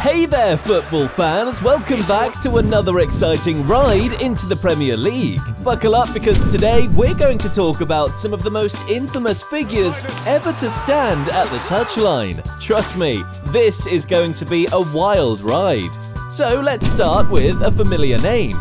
Hey there, football fans! Welcome back to another exciting ride into the Premier League. Buckle up because today we're going to talk about some of the most infamous figures ever to stand at the touchline. Trust me, this is going to be a wild ride. So let's start with a familiar name.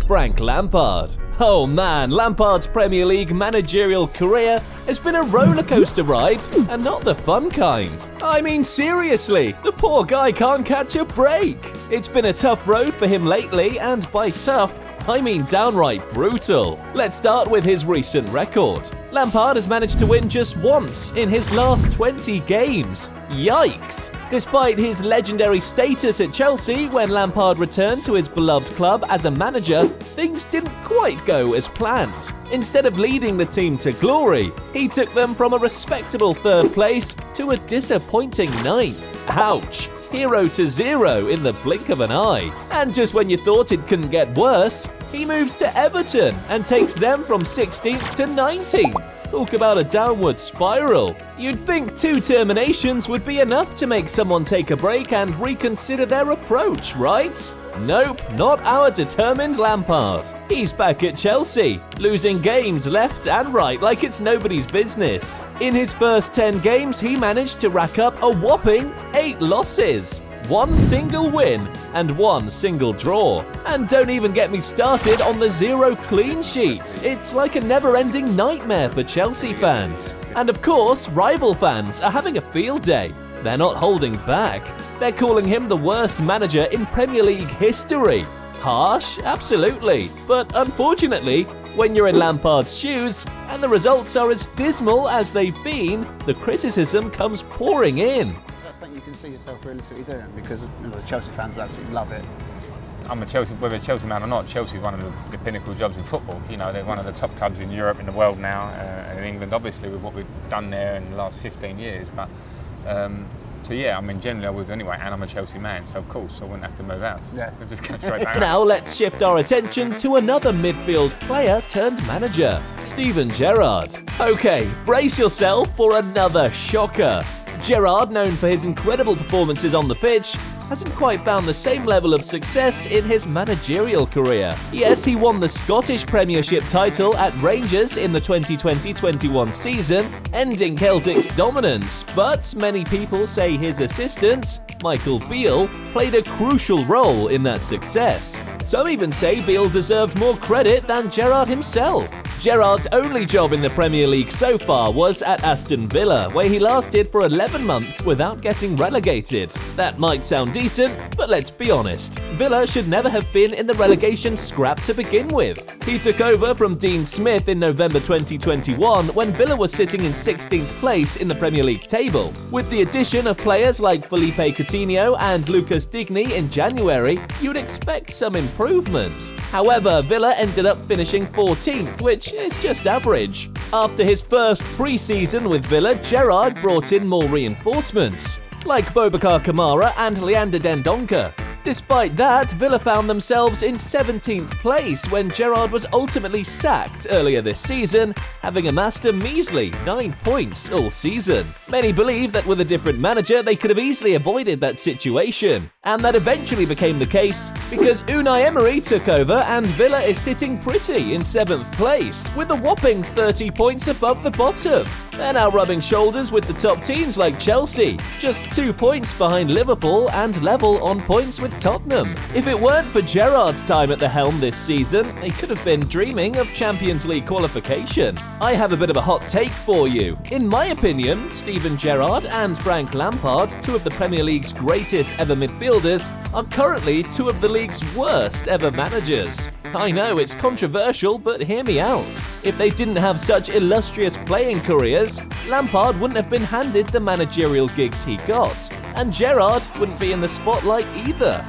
Frank Lampard. Oh man, Lampard's Premier League managerial career has been a rollercoaster ride, and not the fun kind. I mean seriously, the poor guy can't catch a break. It's been a tough road for him lately, and by tough, I mean downright brutal. Let's start with his recent record. Lampard has managed to win just once in his last 20 games. Yikes! Despite his legendary status at Chelsea when Lampard returned to his beloved club as a manager, things didn't quite go as planned. Instead of leading the team to glory, he took them from a respectable third place to a disappointing ninth. Ouch! 0 to 0 in the blink of an eye. And just when you thought it couldn't get worse, he moves to Everton and takes them from 16th to 19th. Talk about a downward spiral. You'd think 2 terminations would be enough to make someone take a break and reconsider their approach, right? Nope, not our determined Lampard. He's back at Chelsea, losing games left and right like it's nobody's business. In his first 10 games, he managed to rack up a whopping 8 losses, 1 single win and 1 single draw. And don't even get me started on the 0 clean sheets. It's like a never-ending nightmare for Chelsea fans. And of course, rival fans are having a field day. They're not holding back. They're calling him the worst manager in Premier League history. Harsh? Absolutely. But unfortunately, when you're in Lampard's shoes and the results are as dismal as they've been, the criticism comes pouring in. That's something you can see yourself realistically doing, because the Chelsea fans will absolutely love it. Whether a Chelsea man or not, Chelsea's one of the pinnacle jobs in football. You know, they're one of the top clubs in Europe, in the world now, and in England, obviously, with what we've done there in the last 15 years. But so yeah, I mean, generally I would anyway, and I'm a Chelsea man, so of course I wouldn't have to move house. Yeah. We'll just go straight back. Now let's shift our attention to another midfield player turned manager, Steven Gerrard. Okay, brace yourself for another shocker. Gerrard, known for his incredible performances on the pitch, hasn't quite found the same level of success in his managerial career. Yes, he won the Scottish Premiership title at Rangers in the 2020-21 season, ending Celtic's dominance, but many people say his assistant, Michael Beale, played a crucial role in that success. Some even say Beale deserved more credit than Gerrard himself. Gerrard's only job in the Premier League so far was at Aston Villa, where he lasted for 11 months without getting relegated. That might sound decent, but let's be honest, Villa should never have been in the relegation scrap to begin with. He took over from Dean Smith in November 2021 when Villa was sitting in 16th place in the Premier League table. With the addition of players like Felipe Coutinho and Lucas Digne in January, you'd expect some improvements. However, Villa ended up finishing 14th, which is just average. After his first pre-season with Villa, Gerrard brought in more reinforcements, like Boubacar Kamara and Leander Dendoncker. Despite that, Villa found themselves in 17th place when Gerrard was ultimately sacked earlier this season, having amassed a measly 9 points all season. Many believe that with a different manager they could have easily avoided that situation, and that eventually became the case because Unai Emery took over and Villa is sitting pretty in 7th place, with a whopping 30 points above the bottom. They're now rubbing shoulders with the top teams like Chelsea, just 2 points behind Liverpool and level on points with Tottenham. If it weren't for Gerrard's time at the helm this season, they could have been dreaming of Champions League qualification. I have a bit of a hot take for you. In my opinion, Steven Gerrard and Frank Lampard, 2 of the Premier League's greatest ever midfielders, are currently 2 of the league's worst ever managers. I know it's controversial, but hear me out. If they didn't have such illustrious playing careers, Lampard wouldn't have been handed the managerial gigs he got, and Gerrard wouldn't be in the spotlight either.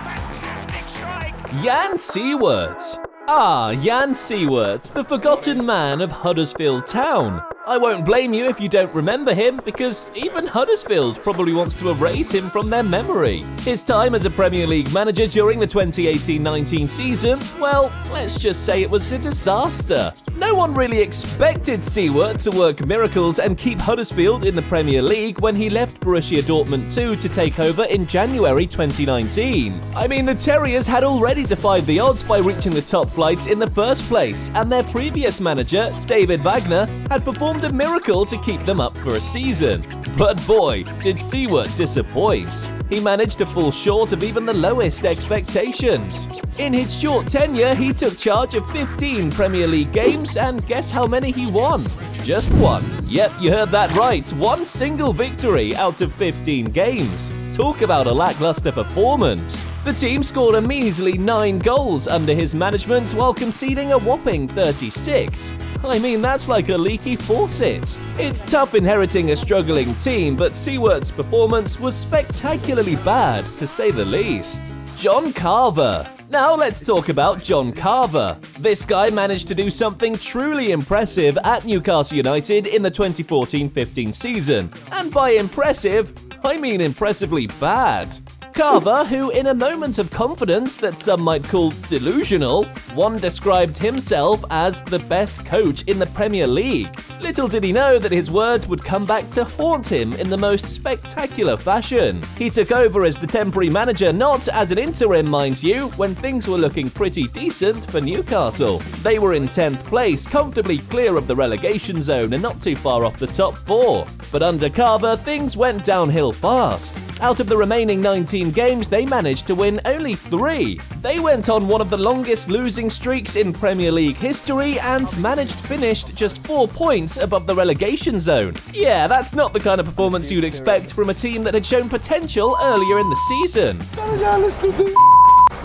Fantastic strike! Jan Siewert. Jan Siewert, the forgotten man of Huddersfield Town. I won't blame you if you don't remember him, because even Huddersfield probably wants to erase him from their memory. His time as a Premier League manager during the 2018-19 season, well, let's just say it was a disaster. No one really expected Siewert to work miracles and keep Huddersfield in the Premier League when he left Borussia Dortmund 2 to take over in January 2019. I mean, the Terriers had already defied the odds by reaching the top flight in the first place, and their previous manager, David Wagner, had performed a miracle to keep them up for a season. But boy, did Siewert disappoint. He managed to fall short of even the lowest expectations. In his short tenure, he took charge of 15 Premier League games, and guess how many he won? Just one. Yep, you heard that right. One single victory out of 15 games. Talk about a lackluster performance. The team scored a measly 9 goals under his management while conceding a whopping 36. I mean, that's like a leaky faucet. It's tough inheriting a struggling team, but Siewert's performance was spectacularly bad, to say the least. John Carver. Now let's talk about John Carver. This guy managed to do something truly impressive at Newcastle United in the 2014-15 season. And by impressive, I mean impressively bad. Carver, who in a moment of confidence that some might call delusional, one described himself as the best coach in the Premier League. Little did he know that his words would come back to haunt him in the most spectacular fashion. He took over as the temporary manager, not as an interim, mind you, when things were looking pretty decent for Newcastle. They were in 10th place, comfortably clear of the relegation zone and not too far off the top 4. But under Carver, things went downhill fast. Out of the remaining 19 games, they managed to win only 3. They went on one of the longest losing streaks in Premier League history and managed to finish just 4 points above the relegation zone. Yeah, that's not the kind of performance you'd expect from a team that had shown potential earlier in the season. You're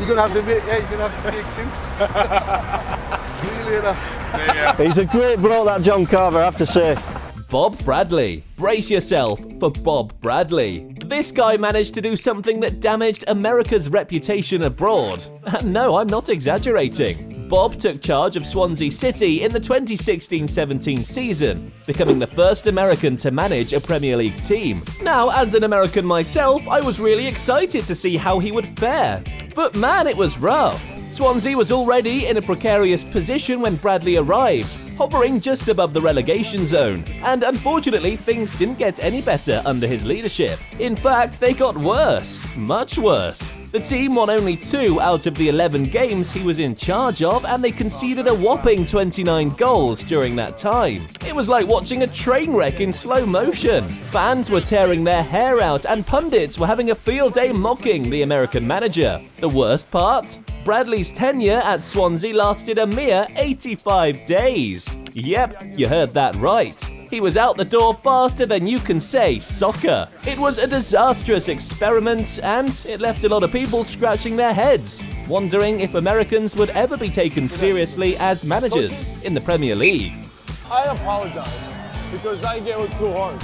gonna have to admit, yeah, you're gonna have to admit too. See you later. He's a great bloke, that John Carver, I have to say. Bob Bradley. Brace yourself for Bob Bradley. This guy managed to do something that damaged America's reputation abroad. And no, I'm not exaggerating. Bob took charge of Swansea City in the 2016-17 season, becoming the first American to manage a Premier League team. Now, as an American myself, I was really excited to see how he would fare. But man, it was rough. Swansea was already in a precarious position when Bradley arrived, hovering just above the relegation zone, and unfortunately things didn't get any better under his leadership. In fact, they got worse, much worse. The team won only 2 out of the 11 games he was in charge of, and they conceded a whopping 29 goals during that time. It was like watching a train wreck in slow motion. Fans were tearing their hair out, and pundits were having a field day mocking the American manager. The worst part? Bradley's tenure at Swansea lasted a mere 85 days. Yep, you heard that right. He was out the door faster than you can say soccer. It was a disastrous experiment, and it left a lot of people scratching their heads, wondering if Americans would ever be taken seriously as managers in the Premier League. I apologize because I get it too hard.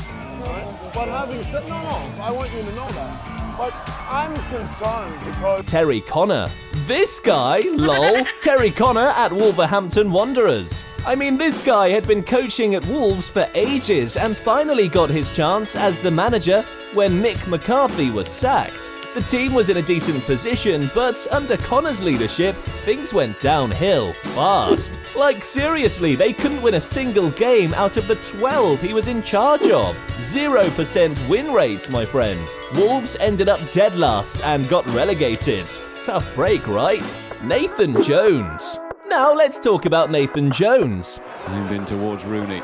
Right? But having said, no, I want you to know that. But I'm concerned because... Terry Connor. This guy, lol. Terry Connor at Wolverhampton Wanderers. I mean, this guy had been coaching at Wolves for ages and finally got his chance as the manager when Mick McCarthy was sacked. The team was in a decent position, but under Connor's leadership, things went downhill fast. Like seriously, they couldn't win a single game out of the 12 he was in charge of. 0% win rate, my friend. Wolves ended up dead last and got relegated. Tough break, right? Nathan Jones. Now let's talk about Nathan Jones. Zoomed in towards Rooney.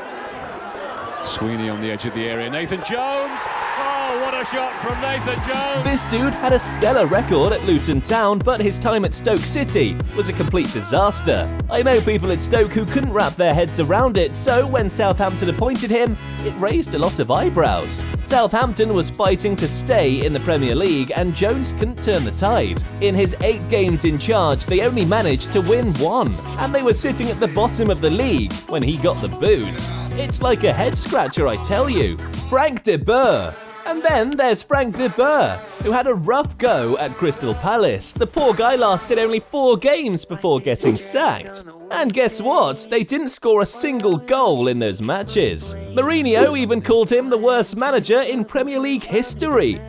Sweeney on the edge of the area. Nathan Jones! Oh, what a shot from Nathan Jones! This dude had a stellar record at Luton Town, but his time at Stoke City was a complete disaster. I know people at Stoke who couldn't wrap their heads around it, so when Southampton appointed him, it raised a lot of eyebrows. Southampton was fighting to stay in the Premier League, and Jones couldn't turn the tide. In his 8 games in charge, they only managed to win 1, and they were sitting at the bottom of the league when he got the boot. It's like a head-scratcher, I tell you. Frank de Boer. And then there's Frank de Boer, who had a rough go at Crystal Palace. The poor guy lasted only 4 games before getting sacked. And guess what? They didn't score a single goal in those matches. Mourinho even called him the worst manager in Premier League history.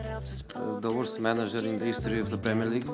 The worst manager in the history of the Premier League,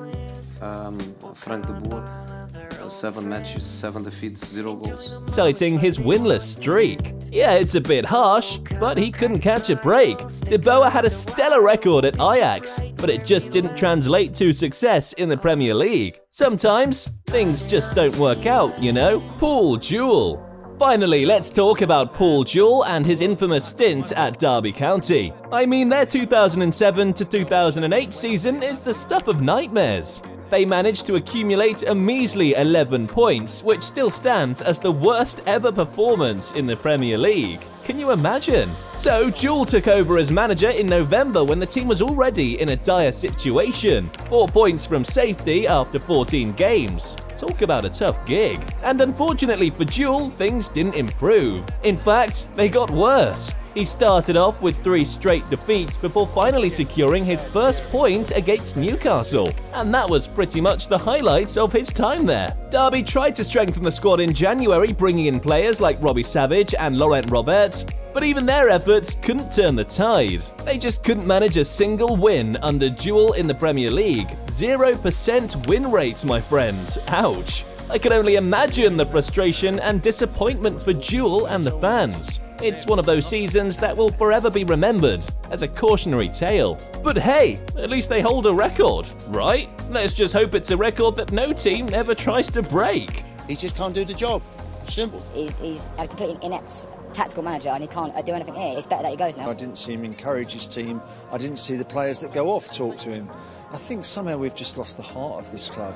Frank de Boer. 7 matches, 7 defeats, 0 goals. citing his winless streak. Yeah, it's a bit harsh, but he couldn't catch a break. De Boer had a stellar record at Ajax, but it just didn't translate to success in the Premier League. Sometimes, things just don't work out, you know? Paul Jewell. Finally, let's talk about Paul Jewell and his infamous stint at Derby County. I mean, their 2007 to 2008 season is the stuff of nightmares. They managed to accumulate a measly 11 points, which still stands as the worst ever performance in the Premier League. Can you imagine? So Jewell took over as manager in November when the team was already in a dire situation. 4 points from safety after 14 games. Talk about a tough gig. And unfortunately for Jewell, things didn't improve. In fact, they got worse. He started off with 3 straight defeats before finally securing his first point against Newcastle. And that was pretty much the highlights of his time there. Derby tried to strengthen the squad in January, bringing in players like Robbie Savage and Laurent Robert, but even their efforts couldn't turn the tide. They just couldn't manage a single win under Jewell in the Premier League. 0% win rate, my friends. Ouch. I can only imagine the frustration and disappointment for Jewell and the fans. It's one of those seasons that will forever be remembered as a cautionary tale. But hey, at least they hold a record, right? Let's just hope it's a record that no team ever tries to break. He just can't do the job. Simple. He's a completely inept tactical manager and he can't do anything here. It's better that he goes now. I didn't see him encourage his team. I didn't see the players that go off talk to him. I think somehow we've just lost the heart of this club.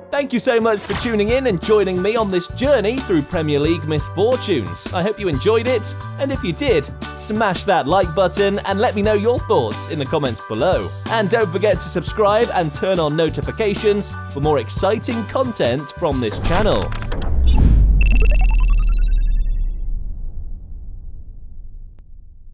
Thank you so much for tuning in and joining me on this journey through Premier League misfortunes. I hope you enjoyed it, and if you did, smash that like button and let me know your thoughts in the comments below. And don't forget to subscribe and turn on notifications for more exciting content from this channel.